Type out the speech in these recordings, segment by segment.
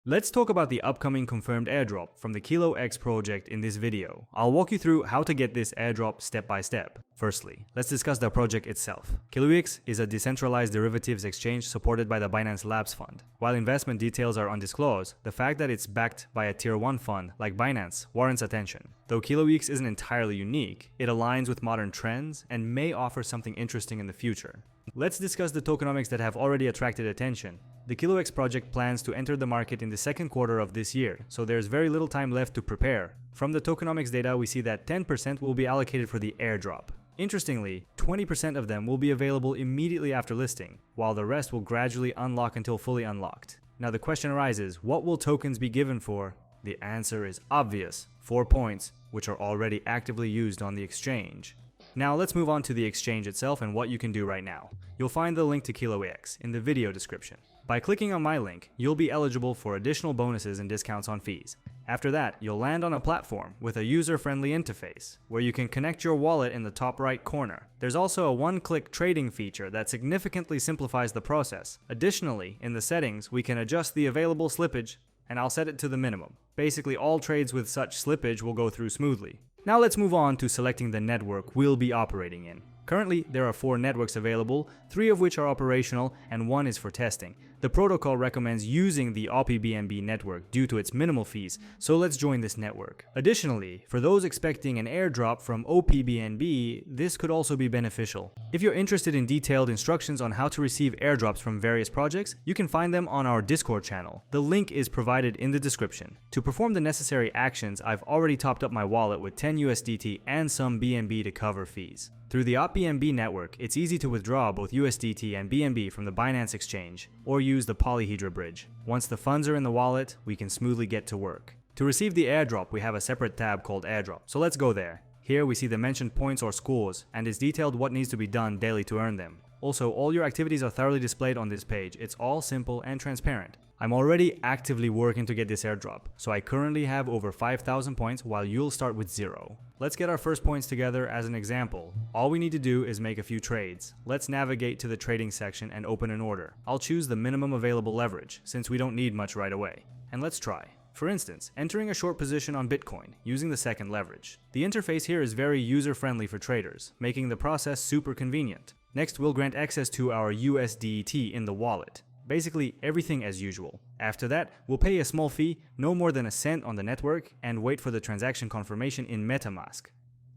Let's talk about the upcoming confirmed airdrop from the KiloEx project in this video. I'll walk you through how to get this airdrop step by step. Firstly, let's discuss the project itself. KiloEx is a decentralized derivatives exchange supported by the Binance Labs fund. While investment details are undisclosed, the fact that it's backed by a tier 1 fund like Binance warrants attention. Though KiloEx isn't entirely unique, it aligns with modern trends and may offer something interesting in the future. Let's discuss the tokenomics that have already attracted attention. The KiloEx project plans to enter the market in the second quarter of this year, so there's very little time left to prepare. From the tokenomics data, we see that 10% will be allocated for the airdrop. Interestingly, 20% of them will be available immediately after listing, while the rest will gradually unlock until fully unlocked. Now the question arises, what will tokens be given for? The answer is obvious, 4 points, which are already actively used on the exchange. Now let's move on to the exchange itself and what you can do right now. You'll find the link to KiloEx in the video description. By clicking on my link, you'll be eligible for additional bonuses and discounts on fees. After that, you'll land on a platform with a user-friendly interface, where you can connect your wallet in the top right corner. There's also a one-click trading feature that significantly simplifies the process. Additionally, in the settings, we can adjust the available slippage, and I'll set it to the minimum. Basically, all trades with such slippage will go through smoothly. Now let's move on to selecting the network we'll be operating in. Currently, there are 4 networks available, 3 of which are operational and 1 is for testing. The protocol recommends using the OPBNB network due to its minimal fees, so let's join this network. Additionally, for those expecting an airdrop from OPBNB, this could also be beneficial. If you're interested in detailed instructions on how to receive airdrops from various projects, you can find them on our Discord channel. The link is provided in the description. To perform the necessary actions, I've already topped up my wallet with 10 USDT and some BNB to cover fees. Through the OPBNB network, it's easy to withdraw both USDT and BNB from the Binance exchange, or use the Polyhedra bridge. Once the funds are in the wallet, we can smoothly get to work. To receive the airdrop, we have a separate tab called Airdrop, so let's go there. Here we see the mentioned points or scores, and it's detailed what needs to be done daily to earn them. Also, all your activities are thoroughly displayed on this page. It's all simple and transparent. I'm already actively working to get this airdrop, so I currently have over 5,000 points while you'll start with 0. Let's get our first points together as an example. All we need to do is make a few trades. Let's navigate to the trading section and open an order. I'll choose the minimum available leverage, since we don't need much right away. And let's try. For instance, entering a short position on Bitcoin using the second leverage. The interface here is very user-friendly for traders, making the process super convenient. Next, we'll grant access to our USDT in the wallet. Basically, everything as usual. After that, we'll pay a small fee, no more than a cent on the network, and wait for the transaction confirmation in MetaMask.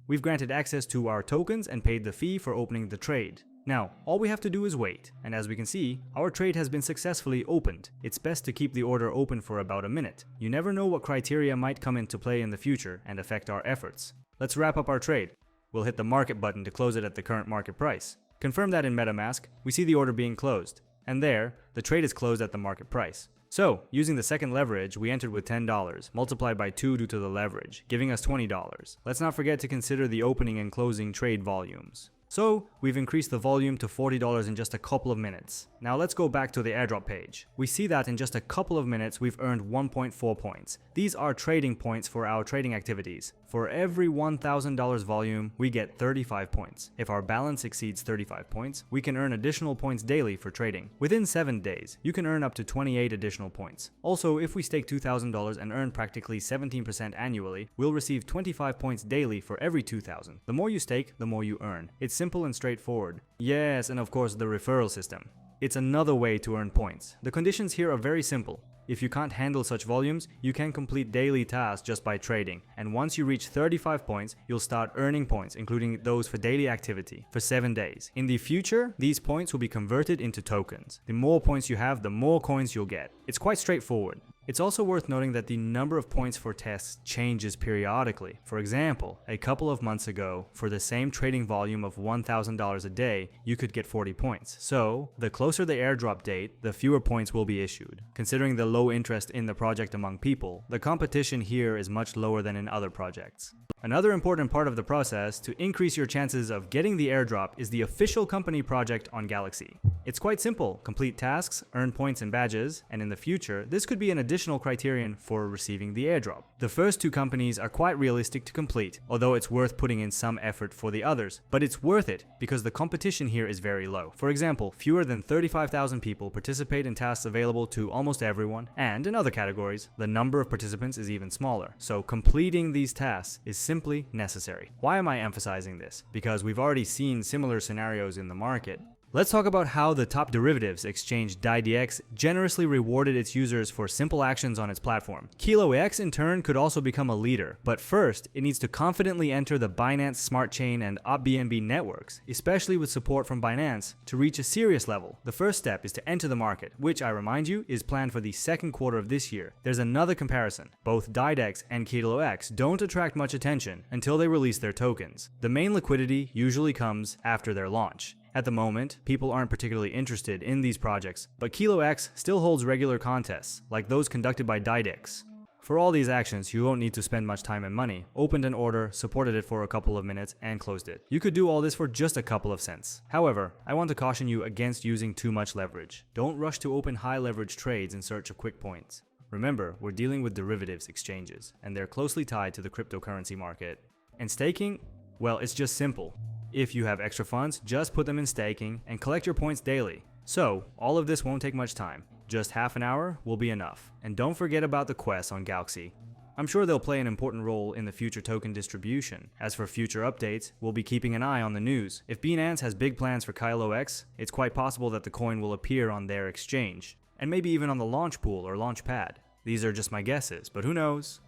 We've granted access to our tokens and paid the fee for opening the trade. Now, all we have to do is wait, and as we can see, our trade has been successfully opened. It's best to keep the order open for about a minute. You never know what criteria might come into play in the future and affect our efforts. Let's wrap up our trade. We'll hit the market button to close it at the current market price. Confirm that in MetaMask, we see the order being closed. And there, the trade is closed at the market price. So, using the second leverage, we entered with $10, multiplied by 2 due to the leverage, giving us $20. Let's not forget to consider the opening and closing trade volumes. So, we've increased the volume to $40 in just a couple of minutes. Now let's go back to the airdrop page. We see that in just a couple of minutes we've earned 1.4 points. These are trading points for our trading activities. For every $1,000 volume, we get 35 points. If our balance exceeds 35 points, we can earn additional points daily for trading. Within 7 days, you can earn up to 28 additional points. Also, if we stake $2,000 and earn practically 17% annually, we'll receive 25 points daily for every 2,000. The more you stake, the more you earn. It's simple and straightforward. Yes, and of course the referral system. It's another way to earn points. The conditions here are very simple. If you can't handle such volumes, you can complete daily tasks just by trading, and once you reach 35 points, you'll start earning points, including those for daily activity, for 7 days. In the future, these points will be converted into tokens. The more points you have, the more coins you'll get. It's quite straightforward. It's also worth noting that the number of points for tests changes periodically. For example, a couple of months ago, for the same trading volume of $1,000 a day, you could get 40 points. So, the closer the airdrop date, the fewer points will be issued. Considering the low interest in the project among people, the competition here is much lower than in other projects. Another important part of the process to increase your chances of getting the airdrop is the official company project on Galaxy. It's quite simple. Complete tasks, earn points and badges, and in the future, this could be an additional additional criterion for receiving the airdrop. The first two companies are quite realistic to complete, although it's worth putting in some effort for the others. But it's worth it because the competition here is very low. For example, fewer than 35,000 people participate in tasks available to almost everyone, and in other categories, the number of participants is even smaller. So completing these tasks is simply necessary. Why am I emphasizing this? Because we've already seen similar scenarios in the market. Let's talk about how the top derivatives exchange DyDx generously rewarded its users for simple actions on its platform. KiloEx in turn could also become a leader, but first it needs to confidently enter the Binance Smart Chain and OpBNB networks, especially with support from Binance, to reach a serious level. The first step is to enter the market, which I remind you is planned for the second quarter of this year. There's another comparison. Both DyDx and KiloEx don't attract much attention until they release their tokens. The main liquidity usually comes after their launch. At the moment, people aren't particularly interested in these projects, but KiloEx still holds regular contests, like those conducted by DyDx. For all these actions, you won't need to spend much time and money. Opened an order, supported it for a couple of minutes, and closed it. You could do all this for just a couple of cents. However, I want to caution you against using too much leverage. Don't rush to open high leverage trades in search of quick points. Remember, we're dealing with derivatives exchanges, and they're closely tied to the cryptocurrency market. And staking? Well, it's just simple. If you have extra funds, just put them in staking and collect your points daily. So, all of this won't take much time. Just half an hour will be enough. And don't forget about the quests on Galaxy. I'm sure they'll play an important role in the future token distribution. As for future updates, we'll be keeping an eye on the news. If Binance has big plans for KiloEx, it's quite possible that the coin will appear on their exchange, and maybe even on the launch pool or launch pad. These are just my guesses, but who knows?